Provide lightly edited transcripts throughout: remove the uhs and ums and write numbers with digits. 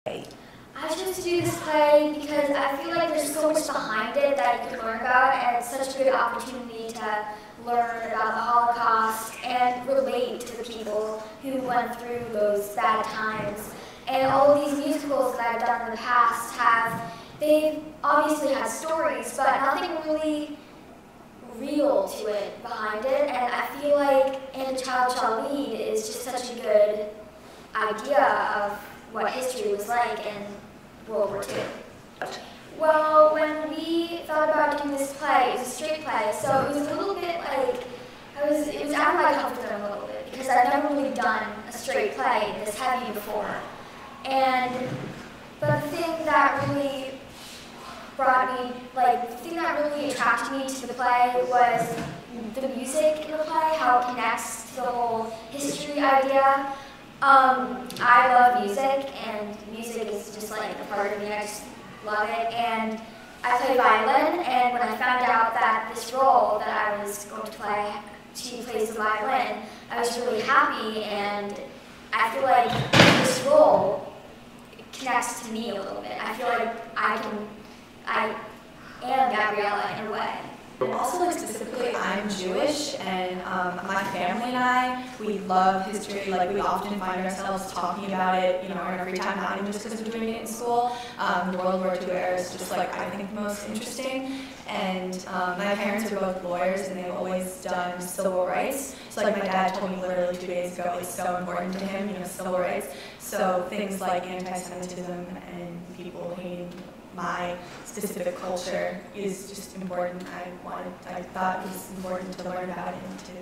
I chose to do this play because I feel like there's so much behind it that you can learn about, and it's such a good opportunity to learn about the Holocaust and relate to the people who went through those bad times. And all of these musicals that I've done in the past they've obviously had stories, but nothing really real to it behind it. And I feel like And a Child Shall Lead is just such a good idea of what history was like in World War II. Well, when we thought about doing this play, it was a straight play, so it was a little bit like, it was out of my comfort zone a little bit, because I've never really done a straight play this heavy before. But the thing that really the thing that really attracted me to the play was the music in the play, how it connects to the whole history idea. I love music, and music is just like a part of me. I just love it, and I play violin, and when I found out that this role that I was going to play, she plays the violin, I was really happy, and I feel like this role connects to me a little bit. I feel like I am Gabriella in a way. Also, like, specifically, I'm Jewish, and my family and I, we love history. Like, we often find ourselves talking about it, you know, in our free time, not even just because we're doing it in school. The World War II era is just, like, I think the most interesting. And my parents are both lawyers, and they've always done civil rights. So, like, my dad told me literally 2 days ago, it's so important to him, you know, civil rights. So things like anti-Semitism and people hating my specific culture is just important. I thought it was important to learn about it and to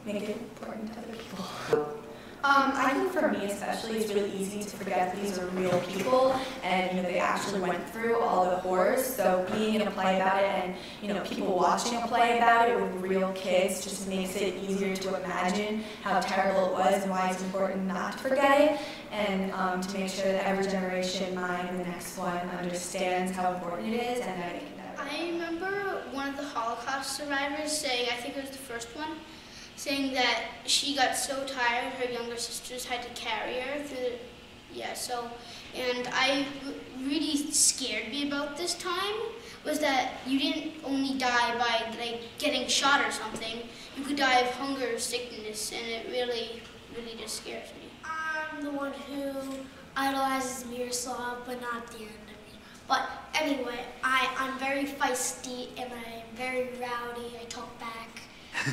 make it important to other people. I think for me especially, it's really easy to forget that these are real people, and you know they actually went through all the horrors. So being in a play about it, and you know people watching a play about it with real kids, just makes it easier to imagine how terrible it was and why it's important not to forget it, and to make sure that every generation, mine and the next one, understands how important it is and that it can never. I remember one of the Holocaust survivors saying, I think it was the first one, saying that she got so tired her younger sisters had to carry her through and I really scared me about this time was that you didn't only die by like getting shot or something, you could die of hunger or sickness, and it really just scares me. I'm the one who idolizes Miroslav, but not the end of me. But anyway, I'm very feisty and I'm very rowdy, I talk back.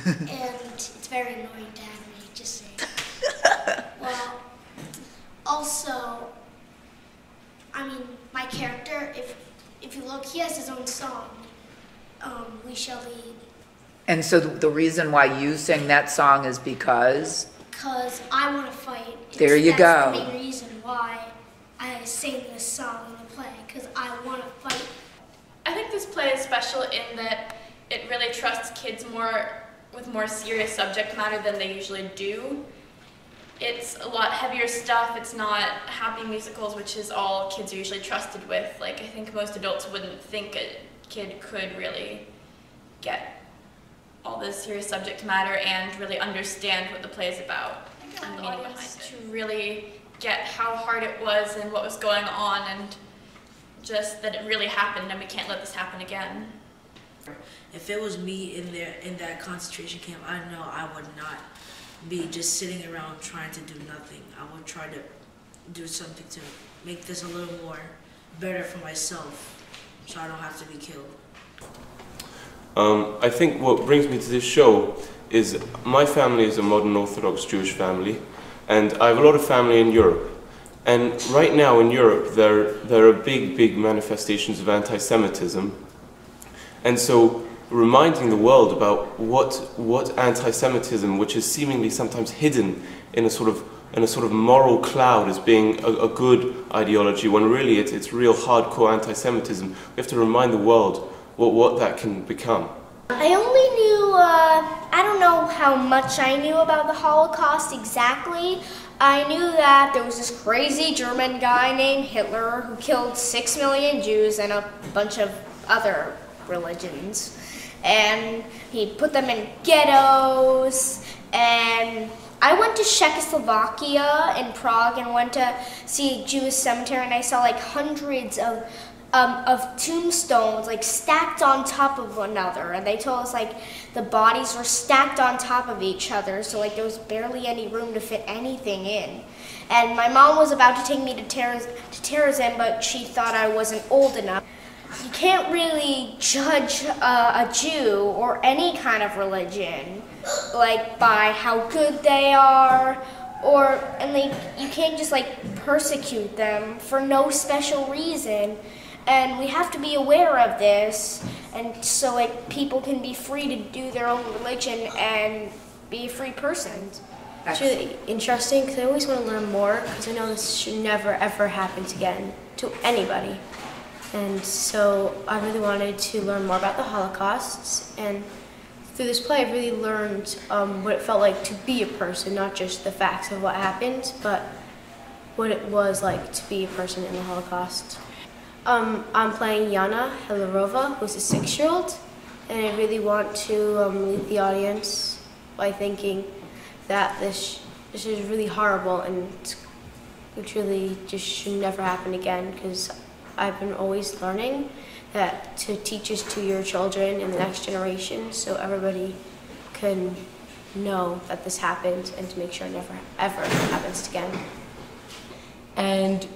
And it's very annoying to have me just say. Well, also, I mean, my character, if you look, he has his own song, We Shall Lead. And so the reason why you sing that song is because? Because I want to fight. There you go. That's the main reason why I sing this song in the play, because I want to fight. I think this play is special in that it really trusts kids with more serious subject matter than they usually do. It's a lot heavier stuff. It's not happy musicals, which is all kids are usually trusted with. Like, I think most adults wouldn't think a kid could really get all this serious subject matter and really understand what the play is about and the meaning behind it. To really get how hard it was and what was going on, and just that it really happened and we can't let this happen again. If it was me in that concentration camp, I know I would not be just sitting around trying to do nothing. I would try to do something to make this a little more better for myself, so I don't have to be killed. I think what brings me to this show is my family is a modern Orthodox Jewish family, and I have a lot of family in Europe. And right now in Europe, there are big manifestations of anti-Semitism. And so reminding the world about what anti-Semitism, which is seemingly sometimes hidden in a sort of moral cloud as being a good ideology, when really it's real hardcore anti-Semitism, we have to remind the world what that can become. I only knew, I don't know how much I knew about the Holocaust exactly. I knew that there was this crazy German guy named Hitler who killed 6 million Jews and a bunch of other religions. And he put them in ghettos, and I went to Czechoslovakia in Prague and went to see a Jewish cemetery, and I saw like hundreds of tombstones like stacked on top of one another, and they told us like the bodies were stacked on top of each other, so like there was barely any room to fit anything in. And my mom was about to take me to Terezin, but she thought I wasn't old enough. You can't really judge a Jew or any kind of religion like by how good they are, and like you can't just like persecute them for no special reason. And we have to be aware of this, and so like people can be free to do their own religion and be a free person. It's really interesting because I always want to learn more, because I know this should never ever happen again to anybody. And so I really wanted to learn more about the Holocaust, and through this play I really learned what it felt like to be a person, not just the facts of what happened, but what it was like to be a person in the Holocaust. I'm playing Yana Helarova, who's a 6-year-old, and I really want to lead the audience by thinking that this is really horrible and it really just should never happen again, because I've been always learning that to teach this to your children in the next generation so everybody can know that this happened and to make sure it never ever happens again. And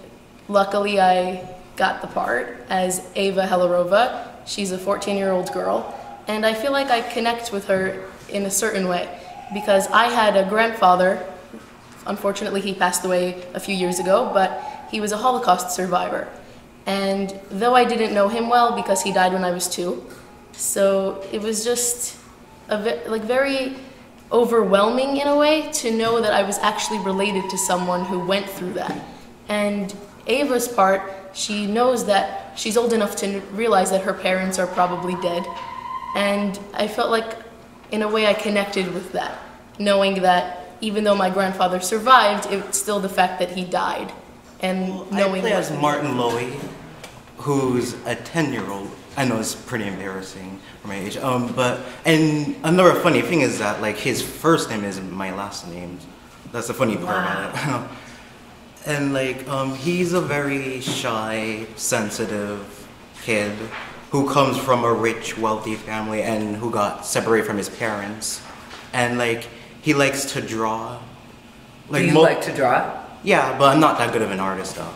luckily I got the part as Ava Helarova. She's a 14-year-old girl, and I feel like I connect with her in a certain way because I had a grandfather. Unfortunately, he passed away a few years ago, but he was a Holocaust survivor. And though I didn't know him well because he died when I was 2, so it was just very overwhelming in a way to know that I was actually related to someone who went through that. And Ava's part, she knows that she's old enough to realize that her parents are probably dead. And I felt like, in a way, I connected with that, knowing that even though my grandfather survived, it's still the fact that he died. And knowing I play as Martin Lowy, who's a 10-year-old. I know it's pretty embarrassing for my age. And another funny thing is that like his first name is my last name. That's the funny part about it. And like he's a very shy, sensitive kid who comes from a rich, wealthy family and who got separated from his parents. And like he likes to draw. Like, do you like to draw? Yeah, but I'm not that good of an artist though.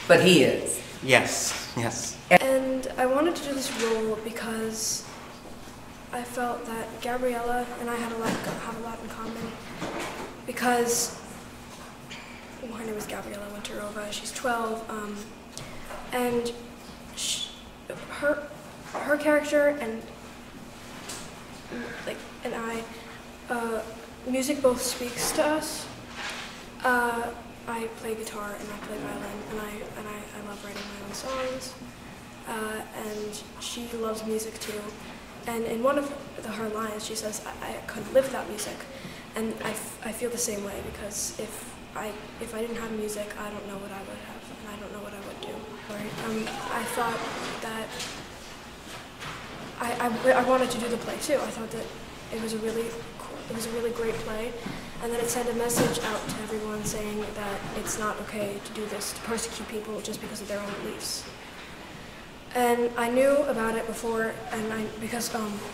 But he is. Yes, yes. And I wanted to do this role because I felt that Gabriella and I have a lot in common. Because her name is Gabriella Winterova. She's 12, and her character and I, music both speaks to us. I play guitar and I play violin, and I love writing my own songs. And she loves music too. And in one of her lines, she says, "I couldn't live without music," and I feel the same way, because if I didn't have music, I don't know what I would have, and I don't know what I would do. I thought that I wanted to do the play too. I thought that it was a really great play, and that it sent a message out to everyone saying that it's not okay to do this, to persecute people just because of their own beliefs. And I knew about it before, and because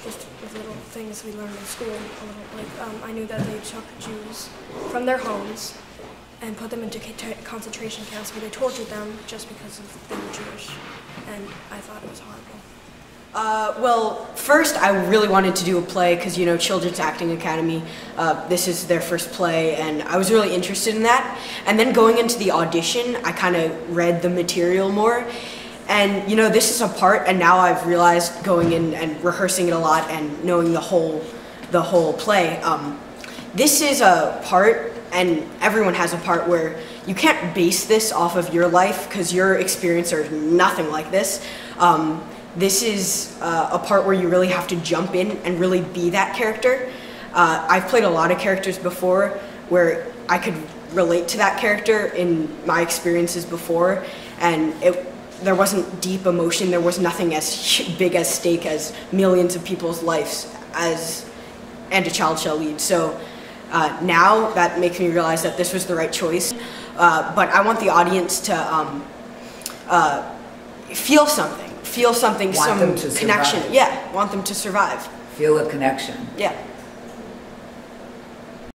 just with little things we learned in school, I knew that they took Jews from their homes and put them into concentration camps where they tortured them just because they were Jewish, and I thought it was horrible. Well, first I really wanted to do a play because, you know, Children's Acting Academy, this is their first play, and I was really interested in that. And then going into the audition, I kind of read the material more. And, you know, this is a part, and now I've realized going in and rehearsing it a lot and knowing the whole play, this is a part, and everyone has a part where you can't base this off of your life because your experience are nothing like this. This is a part where you really have to jump in and really be that character. I've played a lot of characters before where I could relate to that character in my experiences before, and there wasn't deep emotion, there was nothing as big at stake as millions of people's lives and a child shall lead. So Now that makes me realize that this was the right choice. But I want the audience to feel something, Want some them to connection. survive. Yeah, want them to survive. Feel a connection. Yeah.